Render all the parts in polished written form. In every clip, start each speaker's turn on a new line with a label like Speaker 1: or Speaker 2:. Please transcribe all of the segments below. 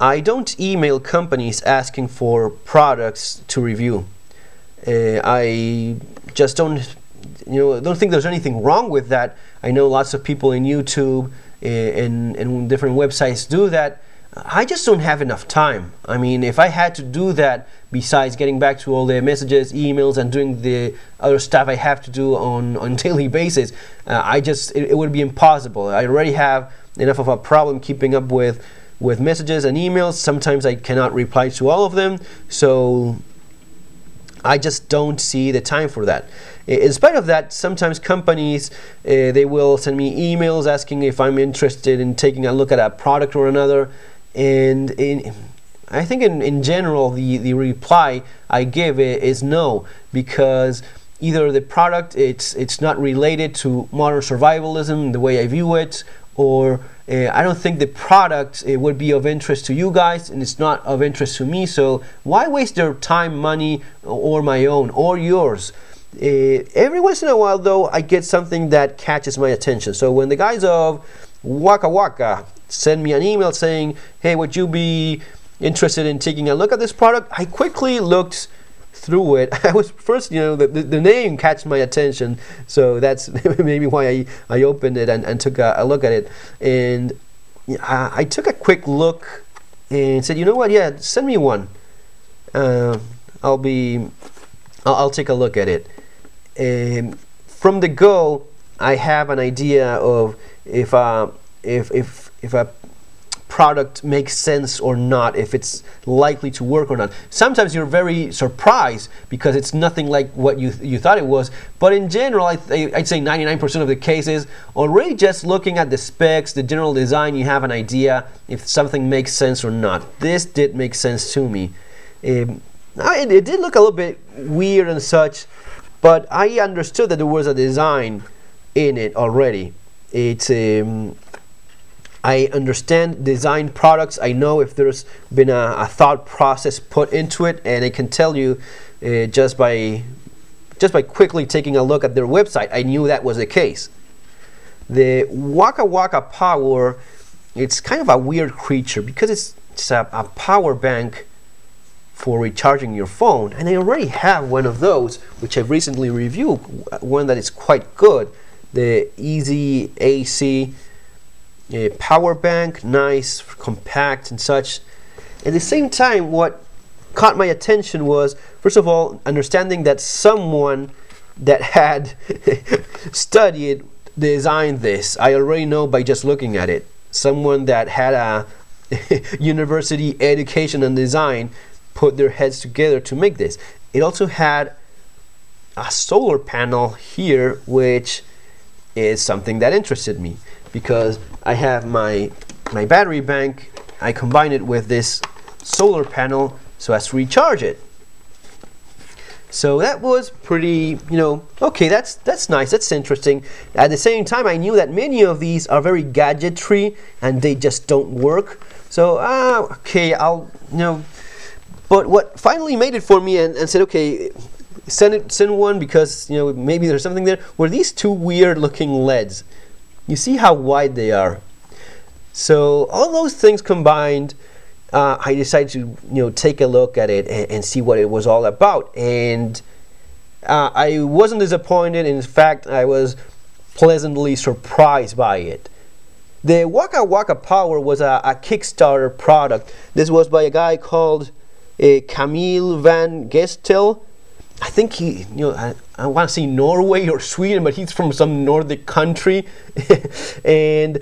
Speaker 1: I don't email companies asking for products to review. I just don't think there's anything wrong with that. I know lots of people in YouTube and different websites do that. I just don't have enough time. I mean, if I had to do that, besides getting back to all the messages, emails, and doing the other stuff I have to do on a daily basis, it would be impossible. I already have enough of a problem keeping up with messages and emails. Sometimes I cannot reply to all of them, so I just don't see the time for that. In spite of that, sometimes companies, they will send me emails asking if I'm interested in taking a look at a product or another. And I think in general, the reply I give is no, because either the product it's not related to modern survivalism the way I view it, or I don't think the product would be of interest to you guys, and it's not of interest to me. So why waste their time, money, or my own, or yours? Every once in a while, though, I get something that catches my attention. So when the guys of WakaWaka send me an email saying, hey, would you be interested in taking a look at this product? I quickly looked through it. I was first, the name catch my attention, so that's maybe why I opened it and took a look at it. And I took a quick look and said, you know what? Yeah, send me one. I'll take a look at it. From the go, I have an idea of if a product makes sense or not, if it's likely to work or not. Sometimes you're very surprised because it's nothing like what you thought it was, but in general, I'd say 99% of the cases, already just looking at the specs, the general design, you have an idea if something makes sense or not. This did make sense to me. It did look a little bit weird and such, but I understood that there was a design in it already. I understand design products. I know if there's been a thought process put into it, and I can tell you just by quickly taking a look at their website, I knew that was the case. The WakaWaka Power, it's kind of a weird creature because it's a power bank for recharging your phone, and I already have one of those, which I've recently reviewed, one that is quite good, the Easy AC power bank, nice, compact and such. At the same time, what caught my attention was, first of all, understanding that someone that had designed this. I already know by just looking at it. Someone that had a university education and design put their heads together to make this. It also had a solar panel here, which is something that interested me, because I have my battery bank, I combine it with this solar panel so as to recharge it. So that was pretty, okay, that's nice, that's interesting. At the same time, I knew that many of these are very gadgetry and they just don't work. So, okay, but what finally made it for me and said, okay, send one because, maybe there's something there, were these two weird looking LEDs. You see how wide they are. So all those things combined, I decided to take a look at it and see what it was all about. And I wasn't disappointed. In fact, I was pleasantly surprised by it. The WakaWaka Power was a Kickstarter product. This was by a guy called Camille van Gestel. I think he, I want to say Norway or Sweden, but he's from some Nordic country. And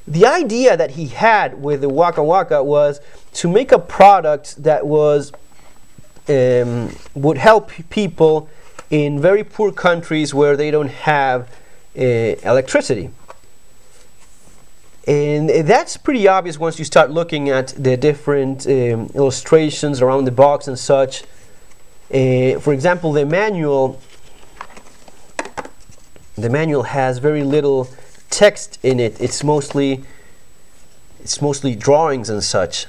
Speaker 1: the idea that he had with the WakaWaka was to make a product that was would help people in very poor countries where they don't have electricity. And that's pretty obvious once you start looking at the different illustrations around the box and such. For example, the manual has very little text in it. It's mostly drawings and such.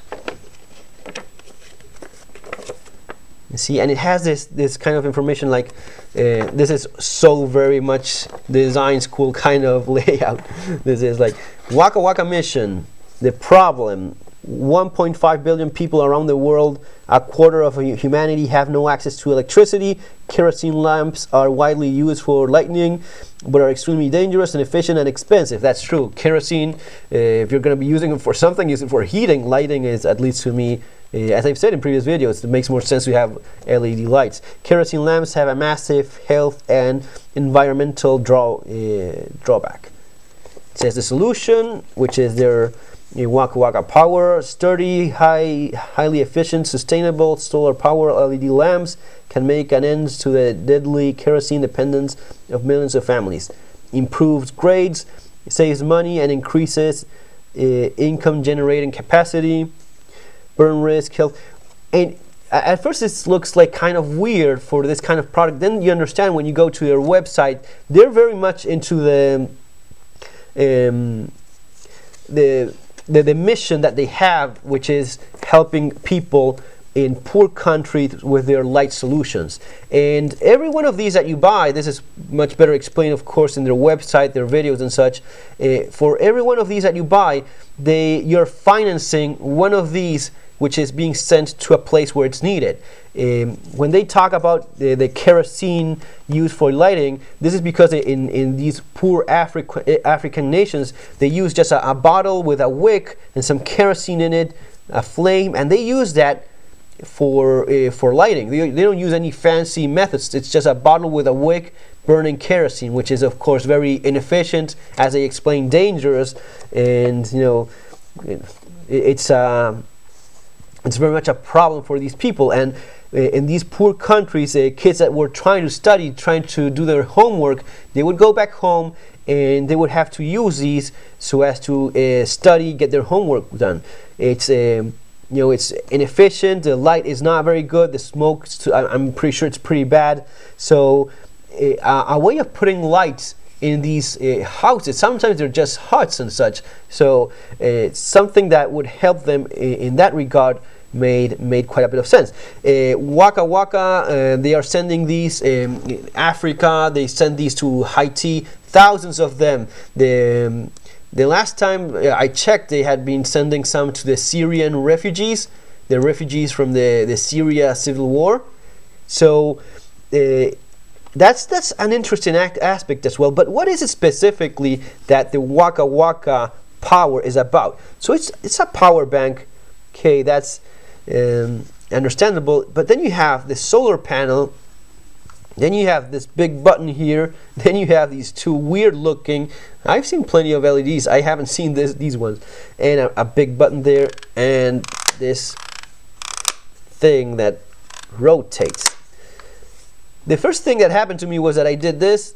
Speaker 1: You see, and it has this kind of information like this is so very much design school kind of layout. This is like WakaWaka mission, the problem, 1.5 billion people around the world, a quarter of humanity, have no access to electricity. Kerosene lamps are widely used for lighting, but are extremely dangerous, inefficient, and expensive. That's true. Kerosene, if you're going to be using it for something, use it for heating. Lighting is, at least to me, as I've said in previous videos, it makes more sense to have LED lights. Kerosene lamps have a massive health and environmental drawback. It says the solution, which is their WakaWaka Power, sturdy, highly efficient, sustainable solar power LED lamps can make an end to the deadly kerosene dependence of millions of families. Improves grades, saves money, and increases income generating capacity, burn risk, health. And at first this looks like kind of weird for this kind of product. Then you understand when you go to their website, they're very much into the mission that they have, which is helping people in poor countries with their light solutions. And every one of these that you buy, this is much better explained, of course, in their website, their videos and such. For every one of these that you buy, you're financing one of these, which is being sent to a place where it's needed. When they talk about the kerosene used for lighting, this is because in these poor African nations, they use just a bottle with a wick and some kerosene in it, a flame, and they use that for lighting. They don't use any fancy methods. It's just a bottle with a wick burning kerosene, which is of course very inefficient, as they explain, dangerous, and it's very much a problem for these people. And in these poor countries, kids that were trying to study, trying to do their homework, they would go back home and they would have to use these so as to study, get their homework done. It's it's inefficient. The light is not very good. The smoke, I'm pretty sure it's pretty bad. So a way of putting lights in these houses, sometimes they're just huts and such, so something that would help them in that regard made quite a bit of sense. WakaWaka, they are sending these in Africa. They send these to Haiti, thousands of them. The last time I checked, they had been sending some to the Syrian refugees, the refugees from the Syria civil war. So that's an interesting aspect as well. But what is it specifically that the WakaWaka Power is about? So it's a power bank. Okay, that's understandable. But then you have the solar panel. Then you have this big button here. Then you have these two weird looking, I've seen plenty of LEDs, I haven't seen these ones, and a big button there, and this thing that rotates. The first thing that happened to me was that I did this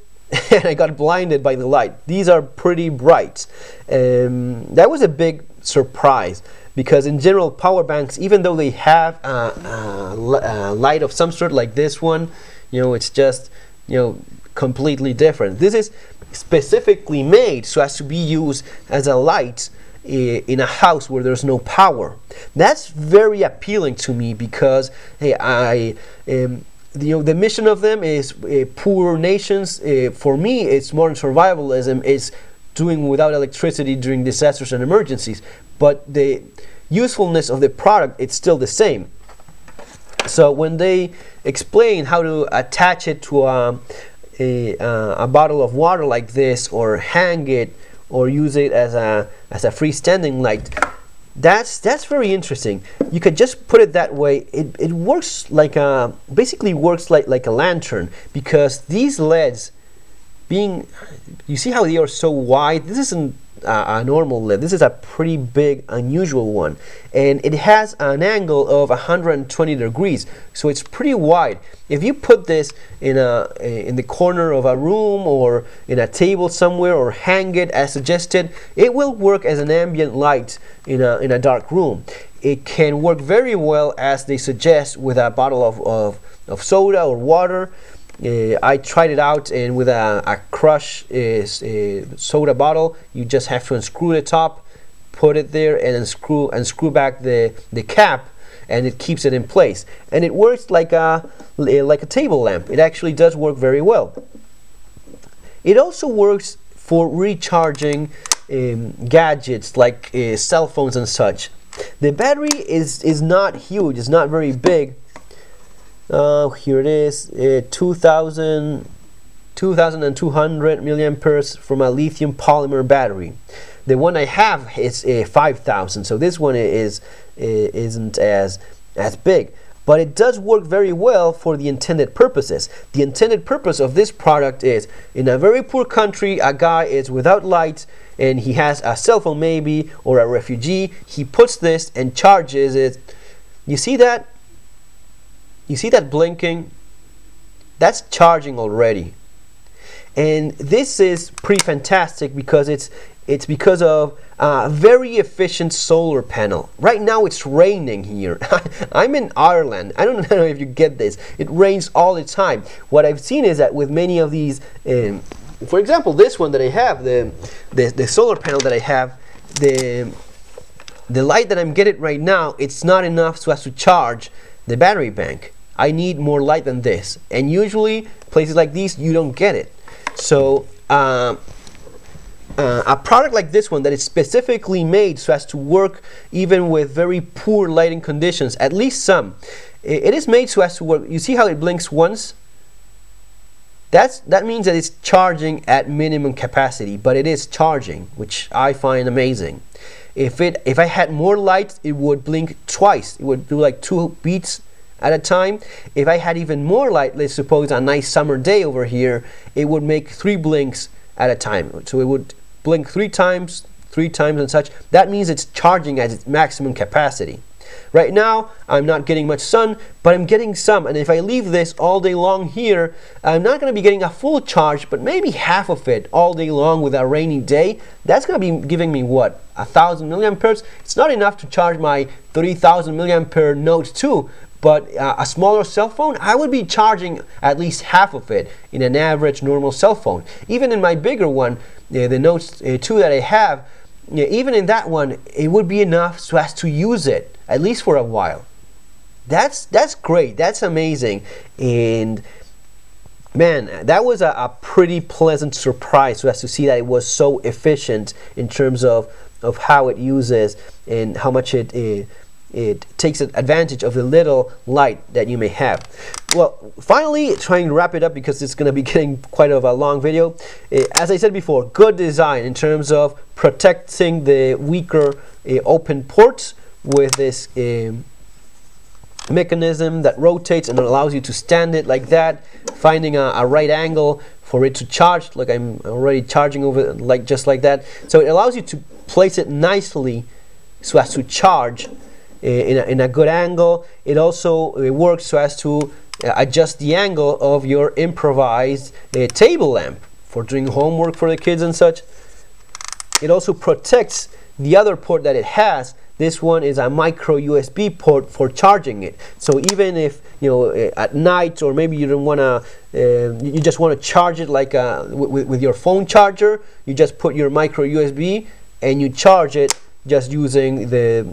Speaker 1: and I got blinded by the light. These are pretty bright. That was a big surprise, because in general power banks, even though they have a light of some sort like this one, it's just completely different. This is specifically made so as to be used as a light in a house where there's no power. That's very appealing to me, because the mission of them is poor nations. For me, it's modern survivalism. It's doing without electricity during disasters and emergencies, but the usefulness of the product, it's still the same. So when they explain how to attach it to a bottle of water like this, or hang it, or use it as a freestanding light, that's very interesting. You could just put it that way. It works like basically works like a lantern, because these LEDs, you see how they are so wide. This isn't a normal LED. This is a pretty big, unusual one, and it has an angle of 120 degrees, so it's pretty wide. If you put this in the corner of a room, or in a table somewhere, or hang it as suggested, it will work as an ambient light in a dark room. It can work very well, as they suggest, with a bottle of soda or water. I tried it out, and with a crush soda bottle, you just have to unscrew the top, put it there, and unscrew back the cap, and it keeps it in place. And it works like a table lamp. It actually does work very well. It also works for recharging gadgets like cell phones and such. The battery is not huge, it's not very big. Here it is, 2200 milliamperes from a lithium polymer battery. The one I have is 5000, so this one isn't as big, but it does work very well for the intended purposes. The intended purpose of this product is, in a very poor country, a guy is without lights and he has a cell phone maybe, or a refugee. He puts this and charges it. You see that? You see that blinking? That's charging already. And this is pretty fantastic because it's because of a very efficient solar panel. Right now it's raining here. I'm in Ireland. I don't know if you get this. It rains all the time. What I've seen is that with many of these, for example, this one that I have, the solar panel that I have, the light that I'm getting right now, it's not enough so as to charge the battery bank. I need more light than this, and usually places like these you don't get it. So a product like this one that is specifically made so as to work even with very poor lighting conditions, at least some, it is made so as to work. You see how it blinks once? That means that it's charging at minimum capacity, but it is charging, which I find amazing. If I had more light, it would blink twice. It would do like 2 beats at a time. If I had even more light, let's suppose a nice summer day over here, it would make 3 blinks at a time. So it would blink 3 times and such. That means it's charging at its maximum capacity. Right now I'm not getting much sun, but I'm getting some, and if I leave this all day long here, I'm not going to be getting a full charge, but maybe half of it all day long with a rainy day. That's going to be giving me what, 1000 milliamperes? It's not enough to charge my 30,000 milliampere Note 2, but a smaller cell phone, I would be charging at least half of it in an average normal cell phone. Even in my bigger one, the Note 2 that I have, even in that one, it would be enough so as to use it at least for a while. That's great. That's amazing. And man, that was a pretty pleasant surprise so as to see that it was so efficient in terms of how it uses and how much it takes advantage of the little light that you may have. Well, finally, trying to wrap it up because it's going to be getting quite a long video. As I said before, good design in terms of protecting the weaker open ports with this mechanism that rotates and allows you to stand it like that, finding a right angle for it to charge. Like I'm already charging over just like that. So it allows you to place it nicely so as to charge in a good angle. It also works so as to adjust the angle of your improvised table lamp for doing homework for the kids and such. It also protects the other port that it has. This one is a micro USB port for charging it. So even if at night, or maybe you don't want to, you just want to charge it like with your phone charger, you just put your micro USB and you charge it just using the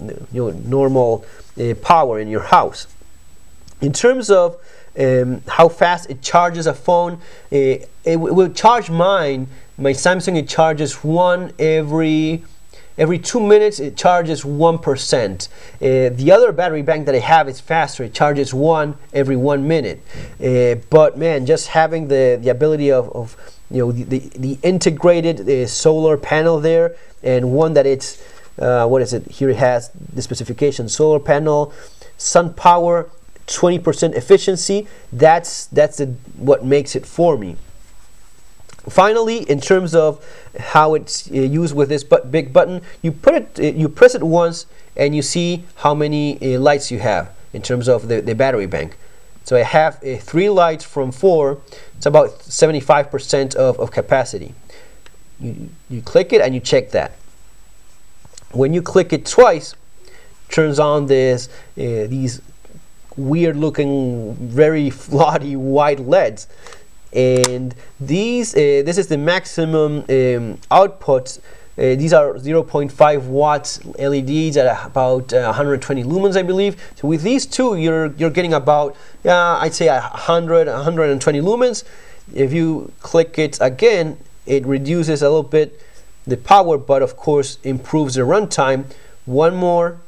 Speaker 1: normal power in your house. In terms of how fast it charges a phone, it will charge my Samsung. It charges one every 2 minutes. It charges 1%. The other battery bank that I have is faster. It charges 1 every 1 minute. But man, just having the ability of the integrated solar panel there, and one that it's what is it? Here it has the specification: solar panel, sun power, 20% efficiency. That's what makes it for me. Finally, in terms of how it's used with this big button, you press it once and you see how many lights you have in terms of the battery bank. So I have 3 lights from 4. It's about 75% of capacity. You click it and you check that. When you click it twice, turns on these weird looking, very floppy white LEDs. And this is the maximum output. These are 0.5 watts LEDs at about 120 lumens, I believe. So with these two, you're getting about I'd say 120 lumens. If you click it again, it reduces a little bit the power, but of course improves the runtime. One more,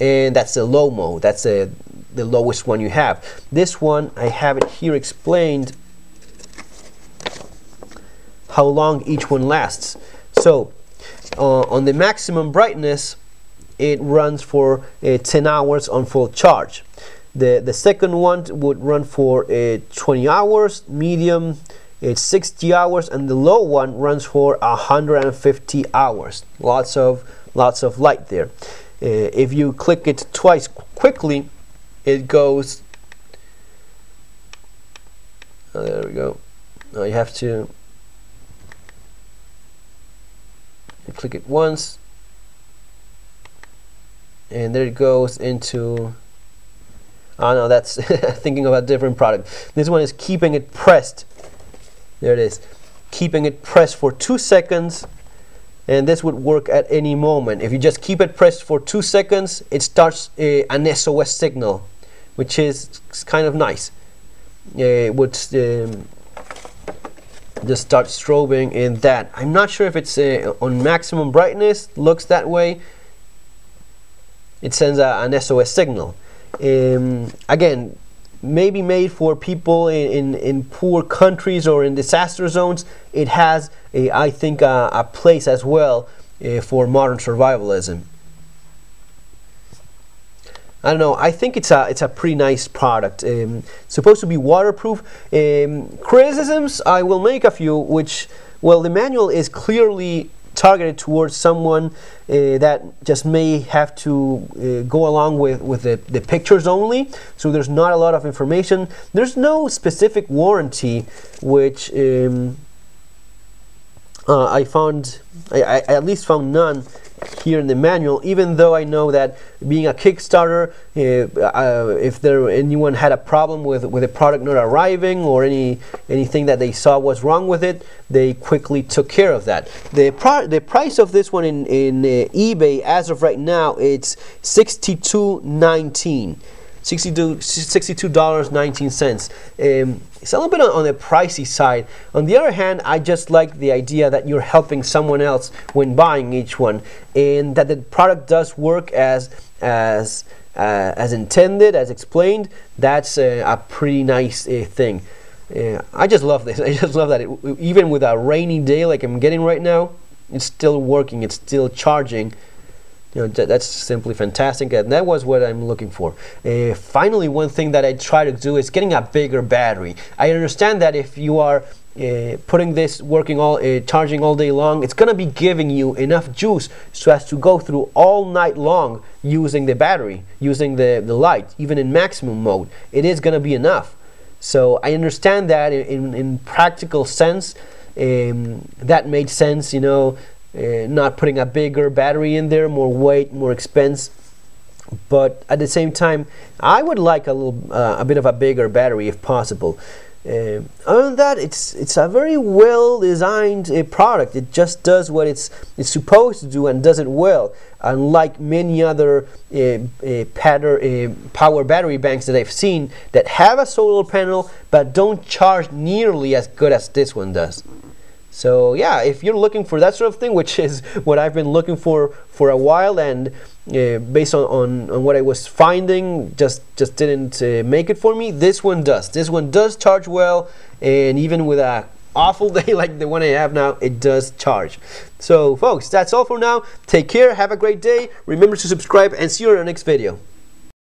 Speaker 1: and that's the low mode. That's the lowest one you have. This one, I have it here explained how long each one lasts. So on the maximum brightness, it runs for 10 hours on full charge. The second one would run for 20 hours, medium it's 60 hours, and the low one runs for 150 hours. Lots of light there. If you click it twice quickly, it goes. Oh, there we go. Now you have to click it once, and there it goes into. Oh no, that's thinking of a different product. This one is keeping it pressed. There it is, keeping it pressed for 2 seconds, and this would work at any moment. If you just keep it pressed for 2 seconds, it starts an SOS signal, which is kind of nice. It would just start strobing in that. I'm not sure if it's on maximum brightness, looks that way. It sends an SOS signal. Again, maybe made for people in poor countries or in disaster zones. It has, I think, a place as well for modern survivalism. I don't know. I think it's a pretty nice product. Supposed to be waterproof. Criticisms, I will make a few. Which, well, the manual is clearly targeted towards someone that just may have to go along with the pictures only. So there's not a lot of information. There's no specific warranty, which I at least found none here in the manual, even though I know that being a Kickstarter, if anyone had a problem with a product not arriving or anything that they saw was wrong with it, they quickly took care of that. The price of this one in eBay as of right now, it's $62.19. $62.19. It's a little bit on the pricey side. On the other hand, I just like the idea that you're helping someone else when buying each one, and that the product does work as intended, as explained. That's a pretty nice thing. I just love this. I just love that even with a rainy day like I'm getting right now, it's still working. It's still charging. You know, that's simply fantastic, and that was what I'm looking for. Finally, one thing that I try to do is getting a bigger battery. I understand that if you are putting this working charging all day long, it's gonna be giving you enough juice so as to go through all night long using the battery, using the light, even in maximum mode. It is gonna be enough. So I understand that in practical sense, that made sense, you know. Not putting a bigger battery in there, more weight, more expense. But at the same time, I would like a bit of a bigger battery if possible. Other than that, it's a very well designed product. It just does what it's supposed to do and does it well. Unlike many other power battery banks that I've seen that have a solar panel but don't charge nearly as good as this one does. So yeah, if you're looking for that sort of thing, which is what I've been looking for a while, and based on what I was finding, just didn't make it for me. This one does. This one does charge well, and even with a awful day like the one I have now, it does charge. So folks, that's all for now. Take care, have a great day. Remember to subscribe, and see you in our next video.